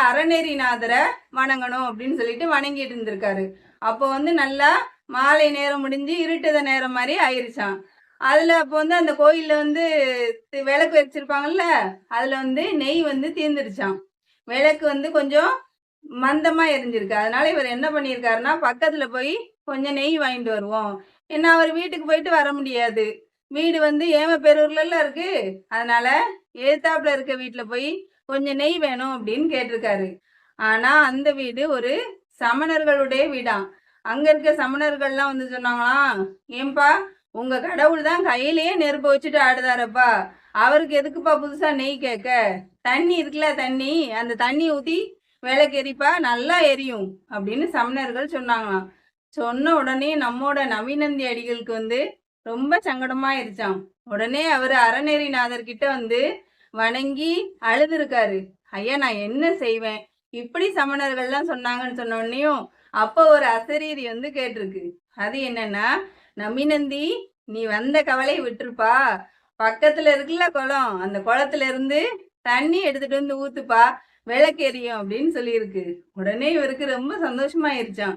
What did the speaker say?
அறநெறிநாதரை வணங்கணும் அப்படின்னு சொல்லிட்டு வணங்கிட்டு இருந்திருக்காரு. அப்போ வந்து நல்லா மாலை நேரம் முடிஞ்சு இருட்டுத நேரம் மாதிரி ஆயிருச்சான். அதுல அப்போ வந்து அந்த கோயில்ல வந்து விளக்கு வச்சிருப்பாங்கல்ல, அதுல வந்து நெய் வந்து தீர்ந்துருச்சாம். விளக்கு வந்து கொஞ்சம் மந்தமா எரிஞ்சிருக்கு. அதனால இவர் என்ன பண்ணியிருக்காருன்னா, பக்கத்துல போய் கொஞ்சம் நெய் வாங்கிட்டு வருவோம். ஏன்னா அவர் வீட்டுக்கு போயிட்டு வர முடியாது. வீடு வந்து ஏமப்பேரூர்லலாம் இருக்கு. அதனால எதுத்தாப்புல இருக்க வீட்டுல போய் கொஞ்சம் நெய் வேணும் அப்படின்னு கேட்டிருக்காரு. ஆனா அந்த வீடு ஒரு சமணர்களுடைய வீடாம். அங்க இருக்க சமணர்கள்லாம் வந்து சொன்னாங்களாம், ஏன்பா உங்க கடவுள் தான் கையிலேயே நெருப்பு வச்சுட்டு ஆடுதாரப்பா, அவருக்கு எதுக்குப்பா புதுசா நெய் கேட்க? தண்ணி இருக்குல்ல தண்ணி, அந்த தண்ணி ஊத்தி விளக்கு எரிப்பா நல்லா எரியும் அப்படின்னு சமணர்கள் சொன்னாங்களாம். சொன்ன உடனே நம்மோட நவீனந்தி அடிகளுக்கு வந்து ரொம்ப சங்கடமாயிருச்சாம். உடனே அவர் அறநெறிநாதர் கிட்ட வந்து வணங்கி அழுதுருக்காரு. ஐயா நான் என்ன செய்வேன், இப்படி சமணர்கள்லாம் சொன்னாங்கன்னு சொன்ன உடனேயும் அப்போ ஒரு அசரீரி வந்து கேட்டிருக்கு. அது என்னன்னா, நமினந்தி நீ வந்த கவலையை விட்டுருப்பா, பக்கத்துல இருக்குல்ல குளம், அந்த குளத்துல இருந்து தண்ணி எடுத்துட்டு வந்து ஊத்துப்பா, விளக்கு எரியும் அப்படின்னு சொல்லியிருக்கு. உடனே இவருக்கு ரொம்ப சந்தோஷமாயிருச்சாம்.